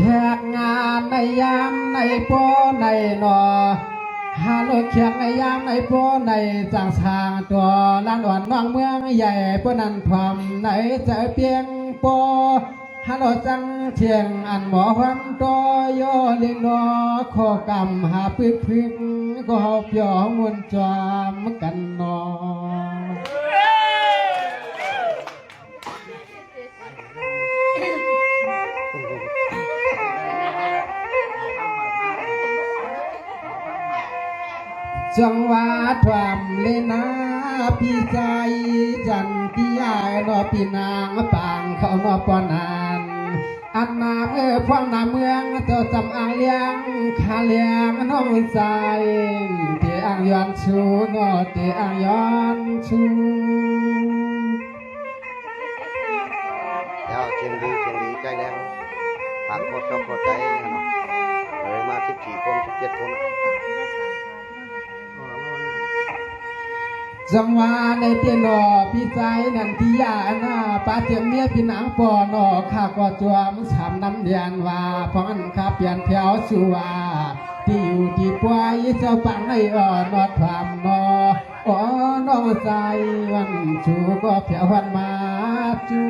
แหกงานในยามในโปในนอฮาโลเขียงในยามในโปในจางสางตัวล้านอ่อนน้องเมืองใหญ่ปนันพรมในเจอเพียงโปฮาโลจังเทียงอันหมอความตัวโยลิงนอขอกำหาพึกก็หอบยอมวนจอมกันนอจังหวะทวามเลนาพี่ใจจันที่ยายนอพี่นางปางเขานอปอนานอันนาฟังนาเมืองเจ้าจำอ่างเลี้ยงขาเลี้ยงน้องใจเตีอ่างย้อนชูนอเตีอ่างย้อนชูเจ้าเชียงดีใกล้แล้วผ่านโคตรโคตรใจเนาะเลยมา14 คน17 คนจังหวะในเตียนอพี่ใจนันทิยาหน้าป้าเจียมเมียพี่นางปอนอข้าก็จวมฉ่ำน้ำเดียนว่าพอนข้าเปลี่ยนแถวชัวที่อยู่ที่ป่วยเจ้าปังในอ่อนนอความนออ๋อน้องใจวันชูก็เพียววันมาจู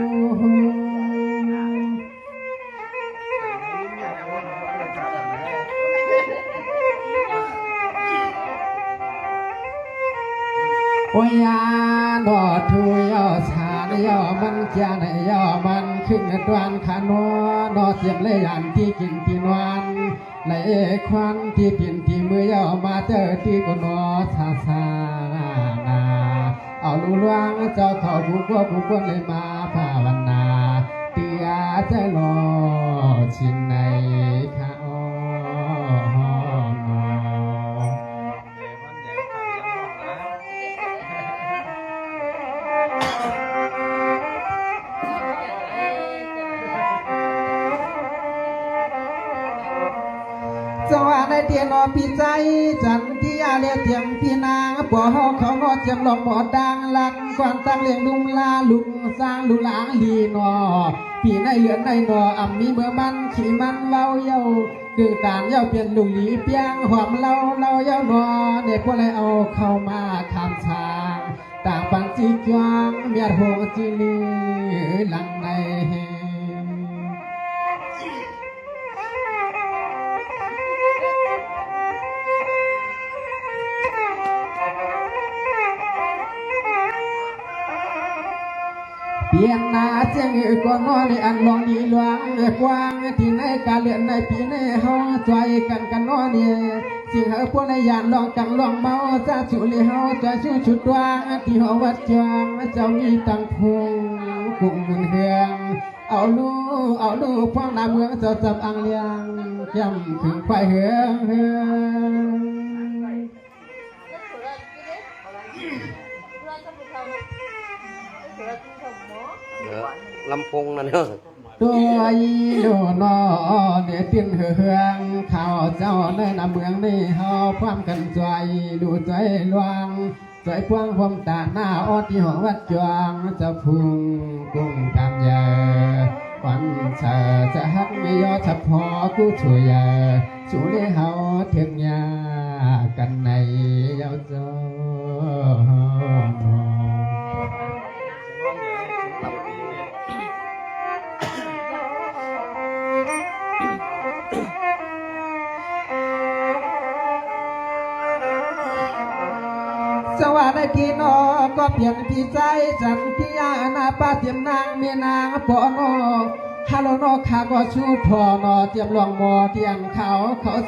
โอ้ยานอทุยอชาเนยอมันจานยอมันขึ้นตวนขานอนอเสียมเลยอันที่กินที่นวนเลยควันที่ปิ่นที่มือยอมาเจอที่กุนอซาซานาเอาลูลวงเจ้าเขาบุกวนเลยมาภาวนาเตียใจรอชินในข้าจังหวะในเตียนอพี่ใจจันที่ยาเลียเตียมพี่นางปอเขานอเจียมหลอกหมอดังลังกวนตั้งเลี้ยงลุงลาลุงสร้างลุงหลางลีนอพี่ในเหลือนในนออ่ำมีเมื่อมันขี่มันเล่าเย้าคือต่างเย้าเปลี่ยนลุงหลีเปียงหอมเล่าเย้านอเด็กพวกไรเอาเข้ามาคำชางต่างปังจีจวงเมียโหจีลีหลังในเพียงนาเจียงก่อนนอนอันลองดีหลวงกว้างที่ในกาเลียนในปีในห้องใจกันนอนเนี่ยสิ่งพวกในยานลองกังลองเมาจะสุริเฮาจะชูชุดวางที่หอวัดจวงเจ้ามีตังพงกุ่มเงินเฮืองเอาลูกพ่อนาเมืองเจ้าจับอังเลียงย่ำถึงไฟเฮืองลำพงนั่นเนอะตัวอีโดนอเนี่ยตินเฮืองข่าวเจ้าในนาเมืองนี่เฮาพร้อมกันใจดูใจลวงใจพวงพรมตาหน้าออดที่หอวัดจวงจะพุงกุ้งกำเยอวันเธอจะฮักไม่ยอเฉพาะกูช่วยช่วยเฮาเทียงยากันในเย้าเจ้าจังหวะในพี่นอก็เปลี่ยนพี่ใจจันพี่ยานาป้าเตรียมนางเมียนางปอนอฮัลโหลนอข้าก็ชูทอนอเตรียมหลวงหมอเตรียมเขา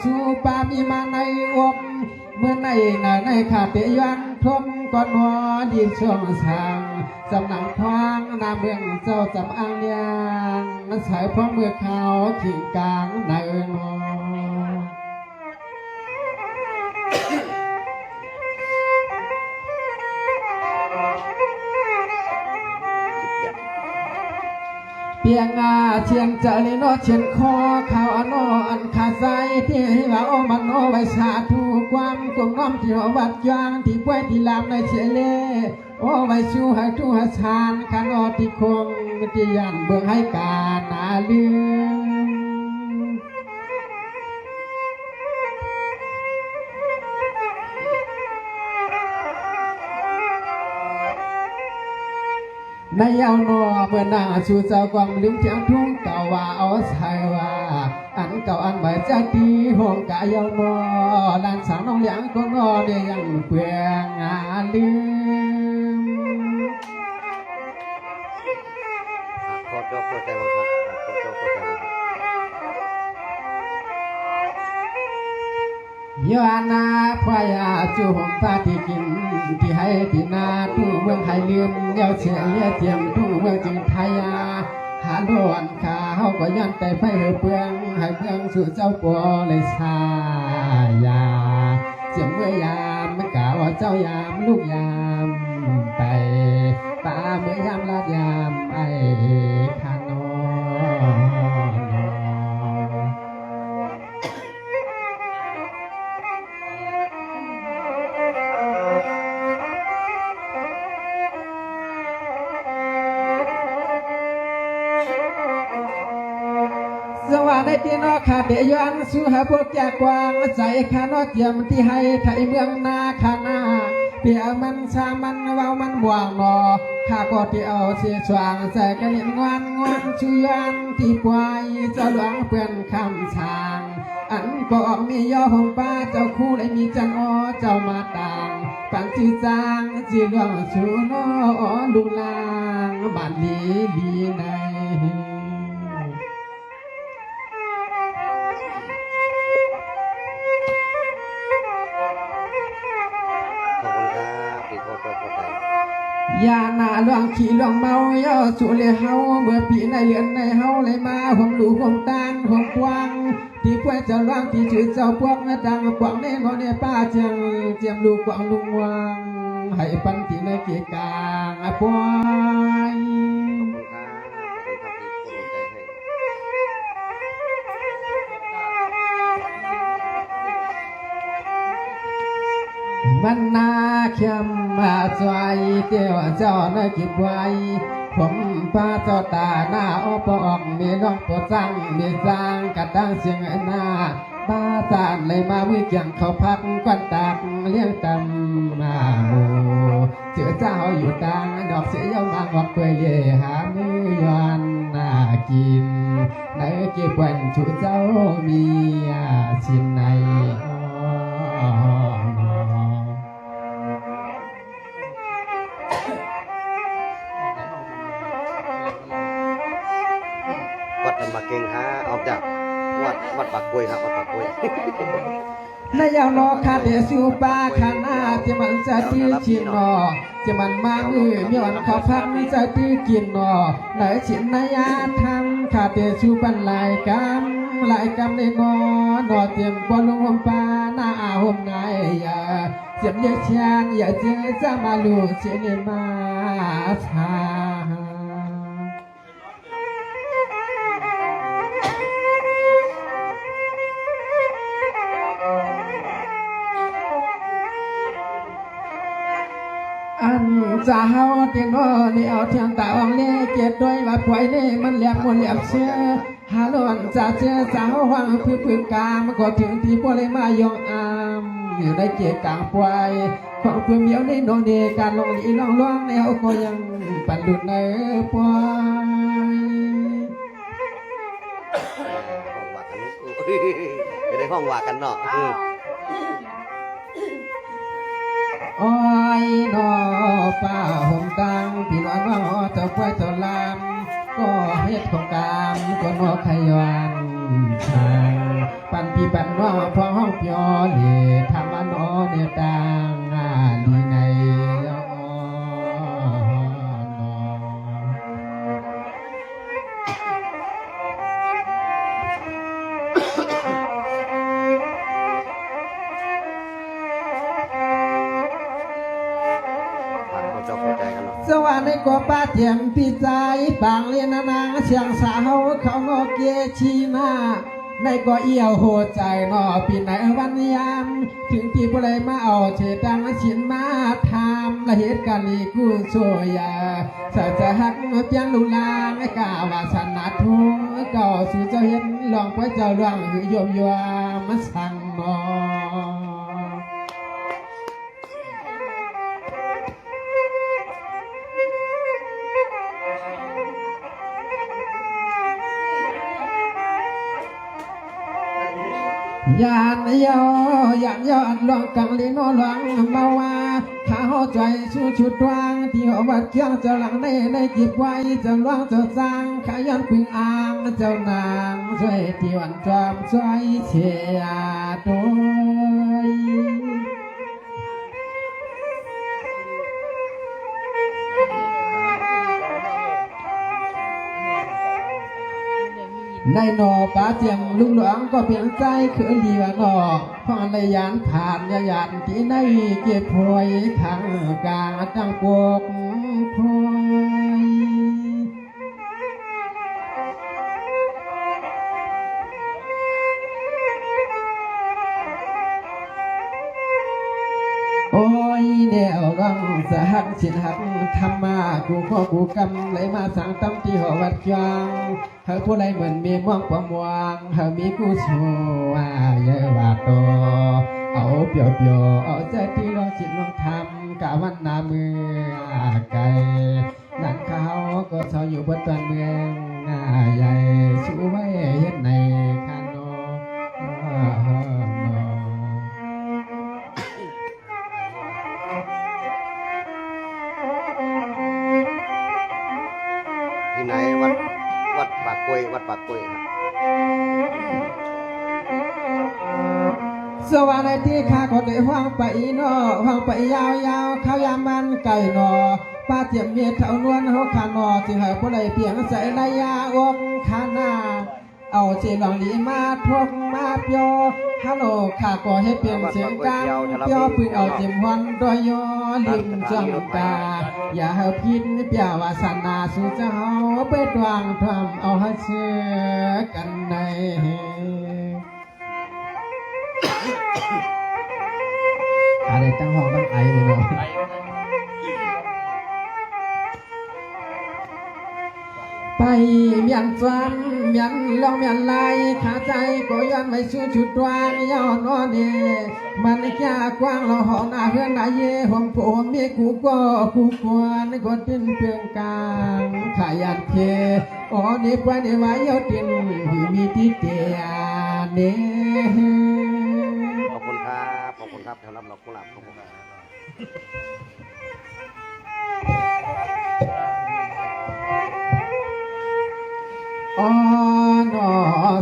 ชูป้ามีมาในอกเมื่อในข้าเตยันทมก่อนหัวดีช่วงสางจำหนังพางนาเมืองเจ้าจำอ่างยางสายพร้อมเมื่อเขาขิงกลางในนอ เพียงเชียนเจริญโนเชียนคอข่าวอนอันขาใจที่ว่าโอมันโอไว้ชาถูกความกลมน้อมที่วัดยางที่ป่วยที่ลามในเชเลโอไว้ชูให้ทุหชานขันอที่คงที่ยันเบื้องให้การนาลืม ในยาวนอเมื่อนาชูเจ้ากวางลืมเทียงทุ่งเก่าว่าเอาใส่ว่าอันเก่าอันใหม่จะดีห้องกะยาวนอลานสาวน้องเลี้ยงก็นอเนี่ยยังเปลืองงานลืม ขอจบขอใจบังคับขอจบขอใจบังคับ ยานาพยาจุหงตาที่กินที่ให้ที่นาตู้เมืองให้ลืมเยาเสียเจียมตู้เมืองจึงไทยาหาล้วนขาเฮาก็ยันแต่ไฟเปลืองให้เมืองสู่เจ้าปัวเลยชายาเจียมเมื่อยามไม่กล่าวว่าเจ้ายามลูกยามไปป้าเมื่อยามลาดยามไอ้ขานอ สวัสดีพี่น้องข้าเดียยันสุหาพวกแก่กวางใจข้านอเจียมที่ให้ไทยเมืองนาข้านาเปียมันชามันเว้ามันบ่วงนอข้าก็ที่เอาเสียสว่างใส่กันเล่นงอนชุยันที่ปล่อยเจ้าหลวงเพื่อนคำช้างอันก็มีย่อของป้าเจ้าคู่ได้มีจันอ้อเจ้ามาต่างปังจีจางจีหลวงชูนอลุงลางบ้านลีใน ขอบคุณครับที่ขอจบขอใจ ยาหน้าหลวงขี่หลวงเมาเยาสุเลเฮาเมื่อปีในเรือนในเฮาเลยมาผมดูผมตานผมกวางที่พวกเจ้าหลวงที่ชื่อเจ้าพวกดังกวางในนอนในป้าเจียมลูกกวางลุงวางให้ปันที่ในเกียกางปอย มันนาเข้มมาจอยเตียวเจ้าในกิบไว้ผมป้าเจ้าตาหน้าอปอกมีน้องปวดจังมีจางกระดังเสียงหน้าบ้าจานเลยมาวิเกียงเขาพักกวนตักเลี้ยงตำมาหมูเจอเจ้าอยู่ตังดอกเสียยาวมากบอกเปยเย่หามือยอนน่ากินในเก็บวันชูเจ้ามีชิ้นใน วัดธรรมเก่งฮะออกจากวัดปากกล้วยครับวัดปากกล้วย นายาวนอคาเดสูปาคานาจะมันจะตีชินนอจะมันมามือมีวันขอพักจะตีกินนอไหนชินนายาทำคาเดสูปันหลายกำในนอนอเตรียมบอลงหมปาหน้าอาหมนายอย่าเจียมเยอะชานอย่าเจอจะมาลูเจเนมาชา อันจะเฮาที่โน่นี่เอาเทียงตาอองเล่เกียดด้วยว่าป่วยนี่มันเหลียบมันเหลียบเชื่อฮาลวนจะเชื่อจะเฮาวังพื้นกามก็ถึงที่ป่วยมายองอามอยู่ในเกียกลางป่วยของเพื่อนเมียวในโนเนการลงลีลองล่วงในเฮาก็ยังปันดุดในป่วย ห้องว่ากันนู้อยู่ในห้องว่ากันเนาะ โอ้ยนอป้าห่มตังพี่น้องว่าเจ้าป่วยเจ้าลามก็เฮ็ดของกามก็นอขยันทางปันพี่ปันนอพอห้องเปียวเหลทำมันอเนตังลีในสวัสดีกว่าป้าเทียมพี่ใจบางเลียนนางเชียงสาวเขางอเกชีนาในก็เอี่ยวโหใจนอปีไหนวันยามถึงพี่ผู้ใดมาเอาเฉดังชินมาทำละเหตุการณ์นี้กูช่วยสาวจะหักเพียงลูลางกาวาสนาทุ่งก็สู่เจ้าเห็นลองพระเจ้าหลวงคือยมยัวมาสั่งนอ ยานยอยานยอดหลวงกังลีโนหลวงมาว่าข้าหัวใจชูชุดวางที่หัววัดเคียงเจ้าหลังในจิบไว้เจ้าหลวงเจ้าสร้างขายันพึ่งอ่างเจ้านางช่วยที่วันจอมช่วยเชียร์โดยในนอป้าเจียงลุงหลวงก็เพียงใจคือเลียนอพอในยานผ่านยานที่ในเก็บพวยขังกลางตั้งปกพวยโอ้ยแนวรังสหักฉินหักธรรมากูข้อกูกำไหลมาสั่งตั้มที่หอวัดจังเฮาผู้ใดเหมือนมีม่วงความวางเฮามีกูชัวเยอะว่าโตเอาเปียวเอาใจที่รอจิตลองทำกะวันนาเมืองไกลนั่นเขาก็ชาวอยู่บนตอนเมืองใหญ่ชูไว้เห็นในคานโนที่ไหนวัดปากกล้วยวัดปากกล้วยครับ สวัสดีที่ข้าก็ได้ห้องไปนอห้องไปยาวๆข้าวยามันไก่นอป้าเจียมเมียเท่านวลเขาขานอจึงให้ผู้ใดเพียงใส่ในยาองขานาเอาเจลองดีมาทกมาเปียวฮัลโหลข้าก็ให้เปลี่ยนเสียงกลางเปียวพึ่งเอาเจียมฮอนดอยยอลิมจังกาอย่าให้พิษเปียวาสนาสู่เจ้าไปดวงทำเอาให้เชื่อกันในอะไรตั้งห้องตั้งไอเลยเนาะไปเมียนฟันเมียนลองเมียนลายขาใจก็ย้อนไม่ชูชุดวางย้อนนอนเดมันแค่กว้างเราหอหน้าเพื่อนนายเย่ผมผมมีกูก็กูควรกดเป็นเพื่อนกลางขายันเคอ๋อนี่ไปนี่ไว้ยอดดินมีที่เตียเน่ ขอบคุณครับขอบคุณครับสำหรับดอกกุหลาบขอบคุณครับ อ๋อนอ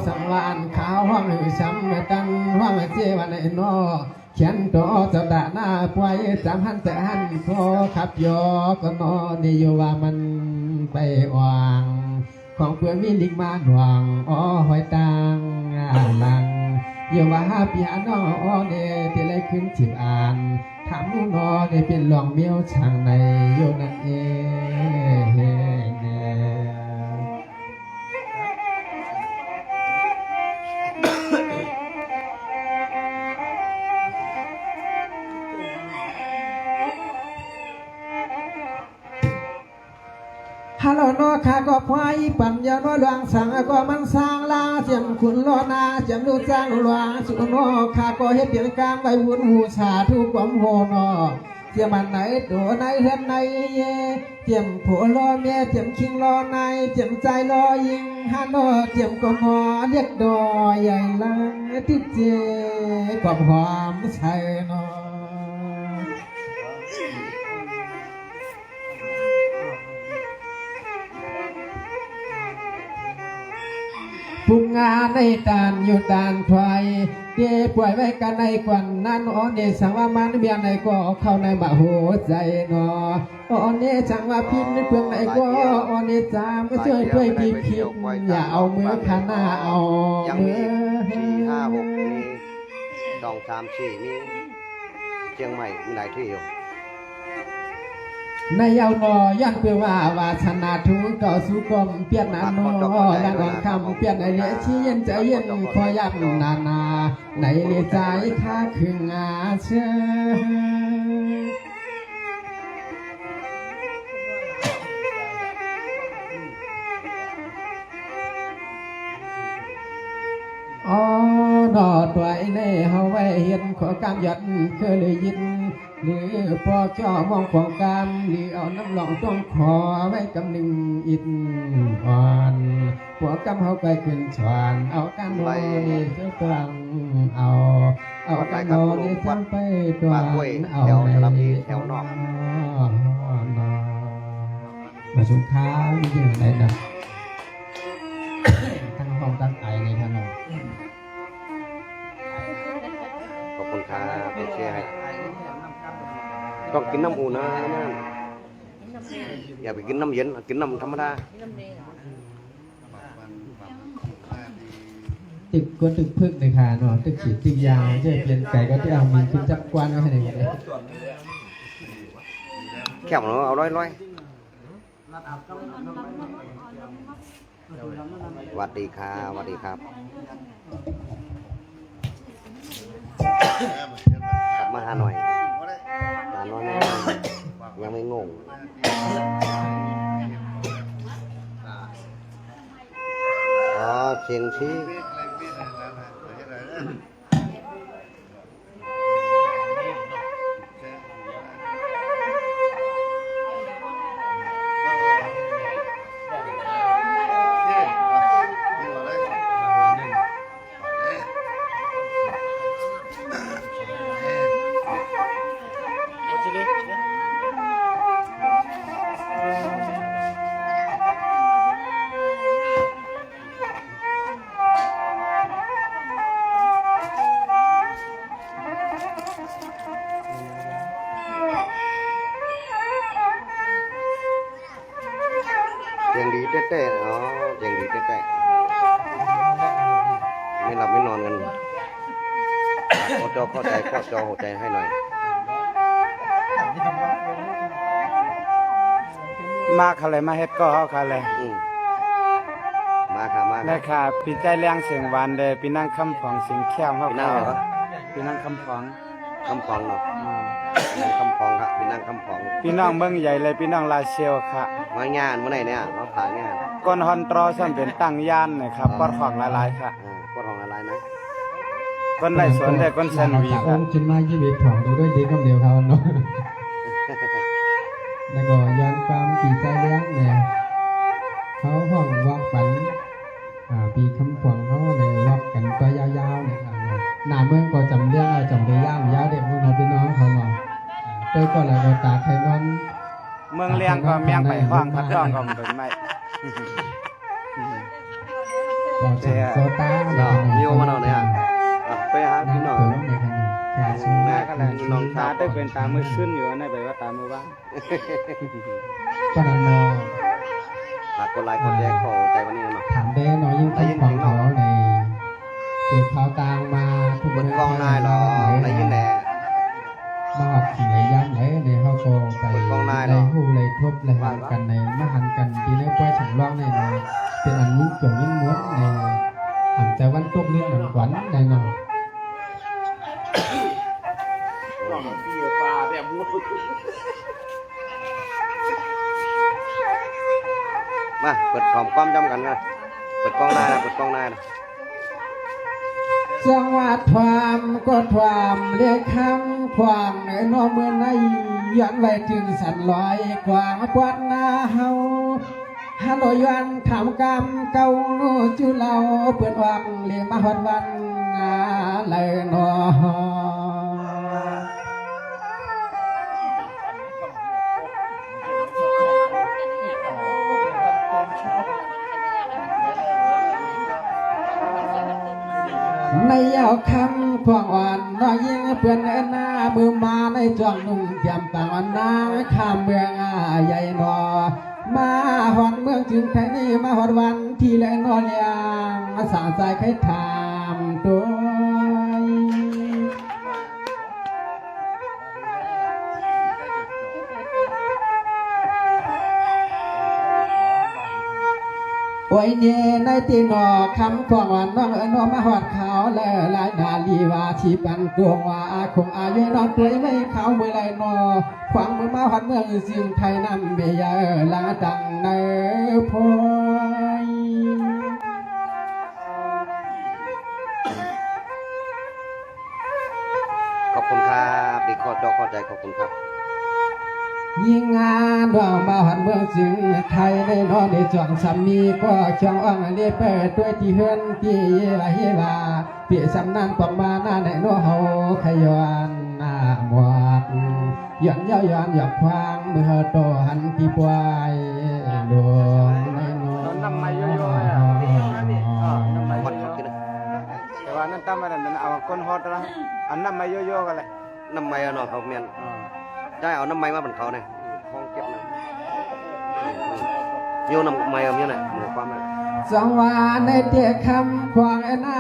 สังวานขาวห้องช้ำตันห้องเจวันไอ้นอเขียนต่อจะด่าหน้าปล่อยจำหันแต่หันพอขับยอก็นอนี่อยู่ว่ามันไปวางของเพื่อนมีลิงมาหน่วงอ๋อหอยตังลังอยู่ว่าปียนอเนที่ไรขึ้นฉิบอ่านถามลูกนอได้เป็นหลวงเมียวช่างในอยู่นั่นเองฮัลโหลนอข้าก็ควายปั่นยาโนหลวงสั่งก็มันสร้างลาเจียมขุนโลนาเจียมลูกจ้างหลวงสุนนอข้าก็เฮ็ดเปลี่ยนกลางใบวุ้นหูชาทุกความโหนอเจียมมันไหนโดไหนเฮือนไหนเย่เจียมผัวรอเมียเจียมคิงรอในเจียมใจรอยิงฮัลโหลเจียมก็งอเรียกดอใหญ่ลังติดเจความหอมใช่นอผู้งานในด่านอยู่ด่านไฟเดี๋ยวปล่อยไว้กันในกวนนั้นอ๋อเนี่ยสังว่ามันเบียนในก็เข้าในบ่หัวใจเนาะอ๋อเนี่ยสังว่าพิษเพื่องในก็อ๋อเนี่ยจามก็ช่วยช่วยพิษอย่าเอามือขาหน้าเอายัง มื มี อ 4 5 6มี2 3 4มีเชียงใหม่มีหลายที่อยู่ ในยาวนอยันเพื่อว่าวาชนาทุกต่อสู้กรมเปลี่ยนนานอและก่อนคำเปลี่ยนในเลี้ยชี้เย็นใจเย็นคอยับนาในเลี้ยใจข้าคืองาเชื่ออ๋อนอตัวไอ้เน่เฮาไว้เห็นขอกำยัดเคยเลยยิน หรือพอจ่อมองของกรรมหรือเอาน้ำหลองต้องขอไว้กำหนึ่งอิดอ่อนผัวกำเฮาไปขึ้นสวรรค์เอากันโดยเจ้าตรังเอากันโดยเจ้าไปตรังเอาในแถวนอกมาสุขาวยิ่งในดับทั้งห้องตั้งไอในถนน ขอบคุณครับเป็นเชียร์ให้ต้องกินน้ำอุ่นนะนั่นอย่าไปกินน้ำเย็นกินน้ำธรรมดา ตึกก็ตึกพึ่งในขาเนาะตึกฉีดตึกยาวจะเปลี่ยนไก่ก็ที่เอามีขึ้นจักกวนให้ไหนเลย แค่เอาร้อยสวัสดีครับสวัสดีครับกลับมาหาหน่อยตาน้อยยังไม่งงอ๋อเสียงชี้ เสียงดีเต้ๆอ๋อเสียงดีเต้ๆไม่หลับไม่นอนกันขอจอเข้าใจขอจอหัวใจให้หน่อย มาค่ะเลยมาเฮ็ดก็เฮาค่ะเลย มาค่ะมา ได้ค่ะปีใจเลี้ยงเสียงหวานเด้ปีนั่งคำผองเสียงแค้วเฮา พี่นั่งเหรอ ปีนั่งคำผอง คำฟองเนาะพี่นั่งคำฟองครับพี่นั่งคำฟอง พี่น้องเมืองใหญ่เลยพี่น้องลาเชียวค่ะ มางานเมื่อไหร่เนี่ยมาผ่านงาน ก้นฮอนตรอซั่นเป็นตั้งย่านนะครับปอดของหลายๆค่ะ ปวดห้องอะไรนะ ก้นไร่สวนได้ก้นแซนวี อ ค่ะ งค์ขึ้นมาชีวิตของดูด้วยดีคำเดียวเขาเนาะแล้วก็ย้อนความปีใจเลี้ยงเนี่ยเขาห้องวักฝันปีคำขวางเขาในวักกันตัวยาวๆเนี่ยหน้าเมืองก็จำเรื่องจำได้ย่ามยาวเด็กมึงเราพี่น้องเขาเนาะเต้ก็แล้วก็ตาไทยนอน เมืองเลี้ยงก็เมียงไปห้องพัดร้องก็เป็นไม่ ก็จะโซตา เนาะโยมาเนาะเนี่ยไปหาพี่น้อง ในขณะแค่ชื่อ แม่ก็เลยตาได้เป็นตามือขึ้นอยู่นั่นไปว่าตามือว่าง ปนันนอ ฝากกดไลค์กดแชร์ขอใจวันนี้เนาะ ถามได้น้อยยิ่งขึ้นของเขาในเก็บข่าวกลางมาทุก บนกล้องนายเหรอในยินแหละ มาหอบสิ่งไหลย้ำไหลในห้องโกไปในหูเลยทบเลยหันกันในมหันกันที่ในป้วยฉันร้องในเป็นอันยิ่งเกี่ยวยิ่งม้วนในหันใจวันตกนิดหนึ่งขวัญในนอ มาเปิดความความจำกันนะเปิดกล้องหน้านะเปิดกล้องหน้านะ จังหวัดความก็ความเรียกคำความในนอเมืองในย้อนไว้ถึงสันลอยกว่างปวดหน้าเฮาฮัลโหลยันถามกรรมเก่าจุเราเปิดวังเลี้ยมาหอดวันเลยนอในยาวคำพวงอ่อนน้อยยิ่งเปื่อนหน้ามือมาในจ้องนุ่งเทียมต่างวันนาข้ามเมืองใหญ่นอมาหอดเมืองจึงแค่นี้มาหอดวันที่แลนอเลียงสางสายใครถามตัว โอ้ยเย่ในตีนอคำของวันน้องน้องมาหอดเขาและลายนาลีว่าชีปันตัวว่าคงอายุนอนตัวไม่เขาเมื่อไรนอขวางมือมาหอดเมืองสิ่งไทยนำเบียลาดังในพอยขอบคุณครับดี ข้อจอเข้าใจขอบคุณครับ ยิงงานดอกมาหันเมืองจึงไทยในนอนในจวงสามีก็ช่างอ่างเลี้ยเปิดด้วยที่เฮือนที่เฮลาเปียสำนันกวางมาหน้าในโนเฮาขยอนหน้าหมวกย้อนย้อนหยอกควางมือโตหันที่ปวายดวงในนอน น้ำไม้โยโย่อ่ะน้ำไม้ คนเขาคิดนะ แต่ว่านั่นตั้มอะไรนั่นเอาก้นฮอตละอันน้ำไม้โยโย่กันแหละ น้ำไม้เนาะเขาเมียนได้เอาน้ำไม้มาเป็นเขาเนี่ยห้องเก็บนะโยน้ำไม้เอาเมียน่ะหมายความว่า สังวาในเตียคำควางไอ้หน้า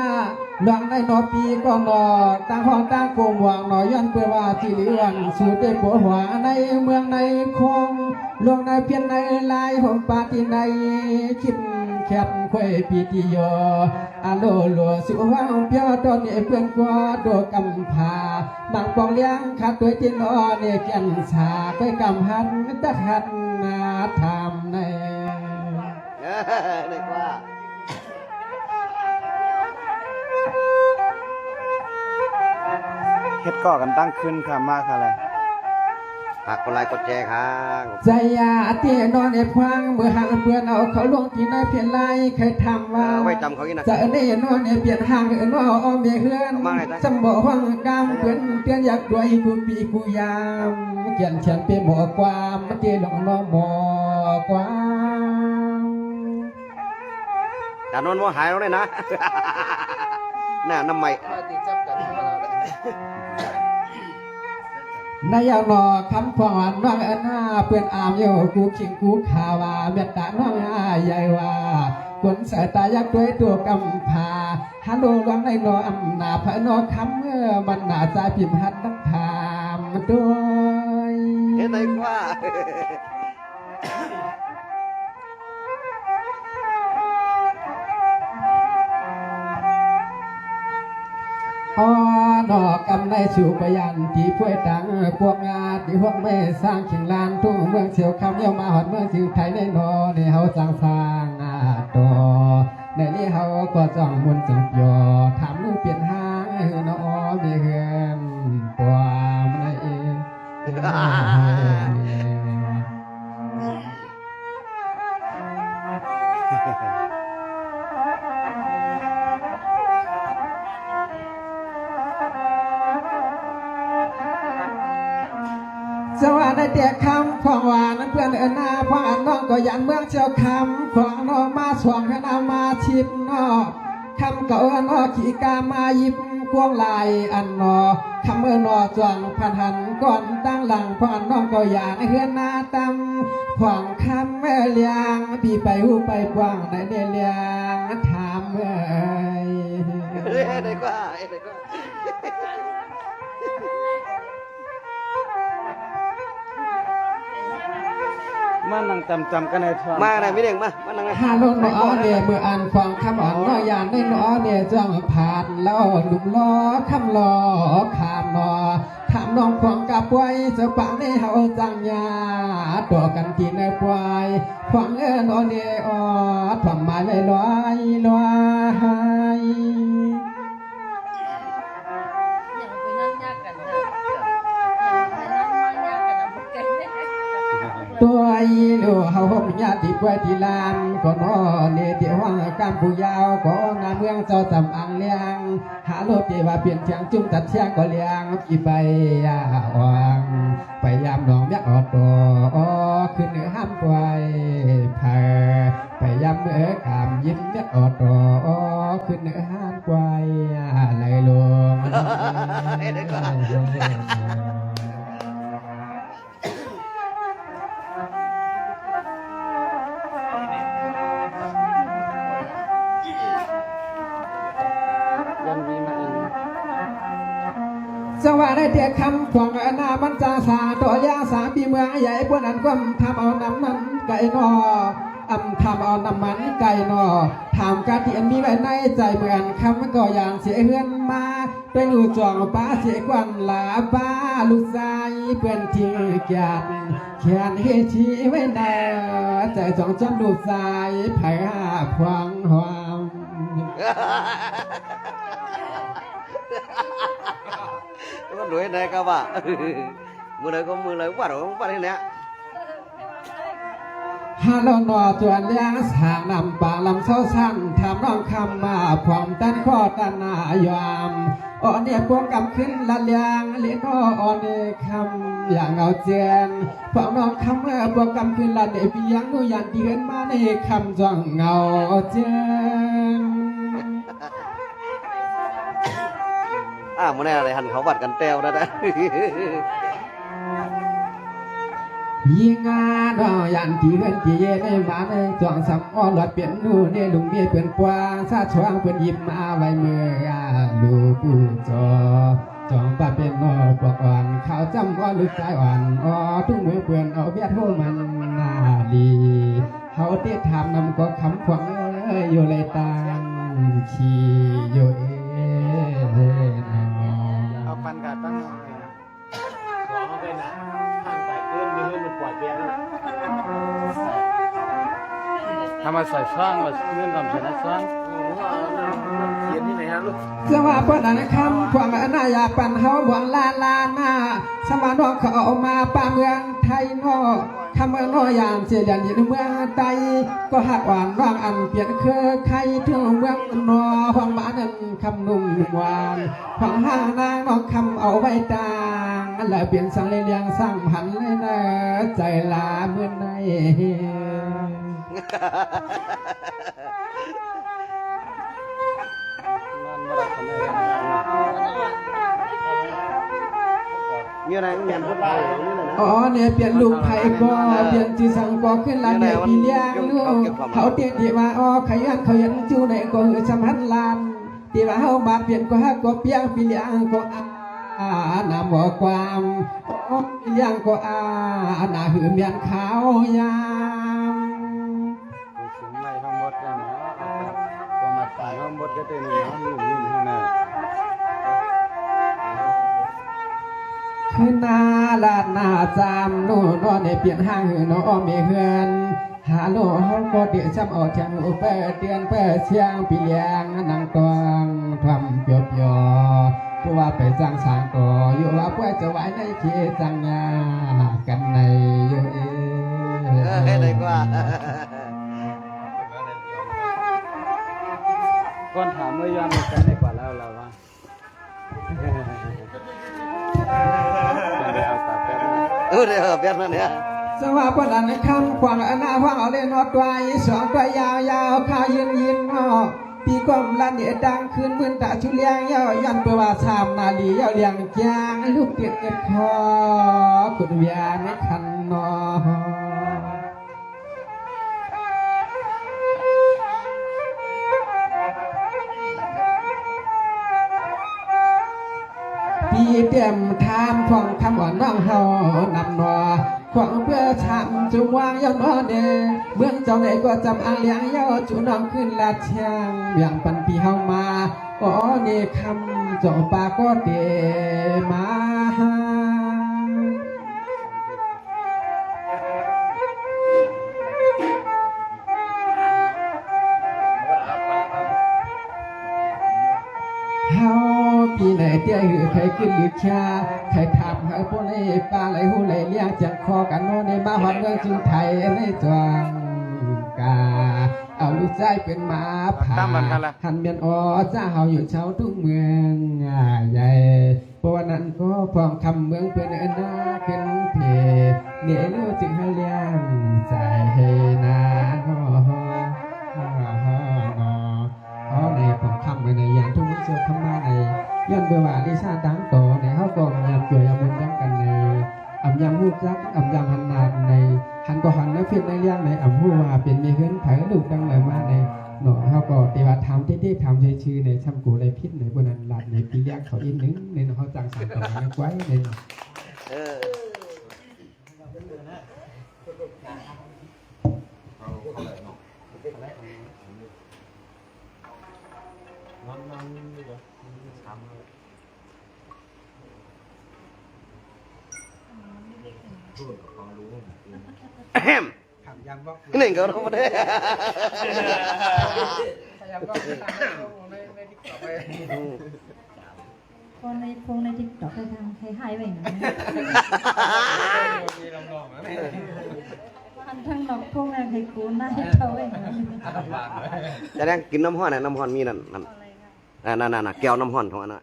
หลวงในนอปีก็นอตั้งห้องตั้งกงวางนอย้อนเปื่อว่าที่เหลืองสู่ได้ปัวหัวในเมืองในคงลวงในเพียนในลายหงปาที่ในคิดแคบควยปีติโยอาโลโลสุว่างเพียวตอนนี้เพื่อนกว่าโดกำพาบางปองเลี้ยงขาดตัวที่นอเนี่ยแก่นสาก้อยกำหันตะหันนาทำใน เรียกว่า เฮ็ดก่อกันตั้งขึ้นค่ะมากค่ะเลย ฝากกดไลค์กดแชร์ครับ ใจยาเตียนอนในฟังเมื่อหางเพื่อนเอาเขาลงที่ในเพียนไล่เคยทำว่า ไว้จำเขาอีกนะ จะเนนอนในเปลี่ยนห่างนออ้อมเมียเฮือนสมบ่ห้องกามเพื่อนเปลี่ยนอยากด้วยกูปีกูยามเขียนเขียนเป็นหมอความเตียลงนอหมอความ แต่นนท์ว่าหายแล้วเลยนะ น่าน้ำไม้ นายนอคำพองน้องหน้าเพื่อนอามโยกูขิงกูข่าวว่าเมตตาน้องใหญ่ว่าคนสายตายักด้วยตัวกำพาฮัลโหลหลวงในนออำนาพระนอคำเมื่อมันหนาใจพิมพ์หัดนักถามด้วย เห็นไหมว่า อ๋อนอกำในสู่ปยันที่พ่วยดังพวกงาที่พวกไม่สร้างขิงลานทุ่งเมืองเสียวคำเยี่ยมาหอดเมืองสิงไทยในนอในเฮาสร้างต่อในนี้เฮาก็จ้องมนต์จังยอถามลูกเปลี่ยนหางนอมีเฮือนความในเอง สวัสดีเตียคำของหวานเพื่อนหน้าพ่ออันน้องก็ยันเมืองเชียวคำของน้องมาสวงให้นามาชิดนอคำก็นอขี่กามายิบกวงลายอันนอคำนอจวงพันหันก่อนตั้งหลังพ่ออันน้องก็ยานเฮือนหน้าตำของคำเลียงพี่ไปหูไปกว้างในเลียงถามเอ้ย เห็นไหมว่าเห็นไหมว่า มานั่งจำกันในท้อง มาไหนไม่เด้งมานั่งไง ฮาโลนอเนี่ยเมื่ออ่านฟังคำอ่อนน้อยานได้นอเนี่ยจ้องผ่านแล้วหนุ่มล้อคำล้อขามนอถามน้องควงกับไว้จะปังในเฮาจังยาตัวกันที่ในปวายฟังนอเนี่ยอ๋อทำมาไม่ลอยลอย อย่างไปนั่งยากกันนะอย่างไปนั่งมายากกันนะพวกแกเนี่ย ตัวอีลูเฮาหบญาติกวยที่ลานก็นอเนี่ยที่ห้องกำผู้ยาวก็งามเมืองเจ้าจำอังเลียงหาโลที่ว่าเปลี่ยนเชียงจุ่มตัดเชียงก็เลียงอีไปอ่างไปยามหนองยักษ์ออดขึ้นเหนือห้ามไว้เผอไปยามเมื่อขามยิ้มยักษ์ออดขึ้นเหนือห้ามไว้ไหลลง เห็นไหมว่า ยันวีมาเอง สวัสดีเดียคำของอนามันจาสาตัวยาสาปีเมืองใหญ่พวกนั้นก็ทำเอาน้ำมันไก่นอทำเอาน้ำมันไก่นอถามกาที่อันมีไว้ในใจเหมือนคำก็อย่างเสียเฮือนมาเป็นอูจองป้าเสียกวันลาป้าลูกชายเพื่อนที่เกียรแขนเฮชีไว้แน่ใจจองจนลูกชายไผ่หาพวงหวาม เ มันรวยไหนก็ว่ามือไหนก็มือไหนว่าเราว่าที่เนี้ย ฮัลโหลนอจวนเลี้ยงสางนำป่าลำเศร้าสั้นทำน้องคำมาพร้อมตันข้อตันนายามอ่อนเนี่ยพวงกำขึ้นละเลียงเลี้ยงอ่อนเนี่ยคำอย่างเอาเจนพวกน้องคำเมื่อพวงกำขึ้นละเดียบยังนูยันเดือนมาในคำจ้องเงาเจน มื่อนี้อะไรหันเขาบัดกันแต้วได้ ยิงาดอยันที่เฮือนที่เย็นในบ้านในจวงสำอ้อหลอดเปลี่ยนนู่นเนี่ยลุงเมียเปลี่ยนกวางซาช่วงเปลี่ยนยิ้มมาไว้เมื่อลูกผู้จองป้าเป็นนอปอกอ่อนเขาจำอ้อลึกใจอ่อนอ้อทุ่งมือเปลี่ยนเอาเบียดโทมันนาดีเขาเตี้ยทำนำก็คำขวังอยู่เลยตังขี่อยู่เอาปันกัดตั้งทำมาใส่สร้างมาเงื่อนคำชนะสร้างเขียนที่ไหนฮะลูก จะว่าเพื่อนคำขวางอนายาปันเฮาหวังลาลามาสมานอกเขาเอามาป่าเมืองไทยนอคำเมืองนอยามเสียดันยินเมืองใดก็หักหวานว่างอันเปลี่ยนเคยใครถึงเมืองนอห้องมานั้นคำนุ่มหวานห้องห้างนางนอกคำเอาไว้จางแล้วเปลี่ยนสังเลียงสร้างหันเลยนะใจลาเมื่อในnhư này cũng nhầm rất là như này อ๋อเนี่ยเปลี่ยนลูกไผ่ก็เปลี่ยนจีสังก็ขึ้นลานเนี่ยปีเลี้ยงลูกเขาเตียนที่ว่าอ๋อขยันเขายันจูในก็หือสมันลานที่ว่าเขามาเปลี่ยนก็ฮักก็เปียงปีเลี้ยงก็นำบอกความอ๋อปีเลี้ยงก็หน้าหือเมียนขาวยาม ถึงในห้องบดกันเนาะก็มาใส่ห้องบดก็เป็นน้ำลุ่มลุ่มข้างหน้า ขึ้นนาลาดนาจามโน่นอนในเปลี่ยนห้างหือน้อเมเฮือนหาโลเฮาก็เดือดช้ำออกจากหูเปิดเดือนเปิดเชียงปีเลี้ยงนางตวงทำเปียบยอผู้ว่าไปจ้างสางก่ออยู่ว่าเพื่อจะไว้ในเขตจังงากันในอยู่cái này quá ก้อนถามเมื่อยามกันได้กว่าแล้วเราว่าđây ở bên này nè สว่าปนันคำขวางอนาขวางเอาเล่นนอดไว้สองตัวยาวข้าวยินปีก้มลันเดียดังคืนมื่นตาชุเลียงยาวยันเปว่าสามนาลียาวเลียงจางลูกเตียนเกิดคอขุดเวียนคันนอพี่เตรียมทามขวางคำอ่อนน้องเฮานำนอขวางเพื่อชำจุงวางยอนอเดเบื้องเจ้าไหนก็จำอ่างเลี้ยงยอจุน้องขึ้นลาดเชียงอย่างปันพี่เฮามาอ๋อเนคำจอปาก็เดมาเฮาปีไหนเตี้ยหือใครขึ้นหรือชาใครทำให้พวกนี้ปลาไหลหูไหลเลี้ยงจังคอกันโน่นในมาหอดเมืองจุงไทยในจวงกาเอาลูกใจเป็นหมาผาหันเมียนอ๋อจ้าเฮาอยู่เช้าทุกเมืองใหญ่เพราะวันนั้นก็พร้อมคำเมืองเพื่อนหน้าขึ้นเพเนี่ยลูกจึงให้เลี้ยงใจให้นาในผมคำไปในยานทุกมุขเชื่อคำมาในย้อนเบว่าดิชาดังโตในเฮากองยำจ่วยยำมุนย้ำกันในอ่ำยำหูจักอ่ำยำหันนาในหันก็หันแล้วเพียนในเลี้ยงในอ่ำหูว่าเป็นมีเฮือนไผ่ลูกดังเลยมาในหนอเฮาก็ตีว่าทำที่ทำชื่อในช่ำกูในพิษในบนนั้นหลัดในปีเลี้ยงเขาอีกนึงในเขาจังสังต่อมาไว้ในcái này có đâu đấy ก็ในพงในทิกตอกได้ทำใครหายไปไหนอันทั้งดอกพงในใครกูได้เท่าไหร่ จะได้กินน้ำห้อนน่ะน้ำห้อนมีนั่นนั่นแก้วน้ำห้อนของอันนั้น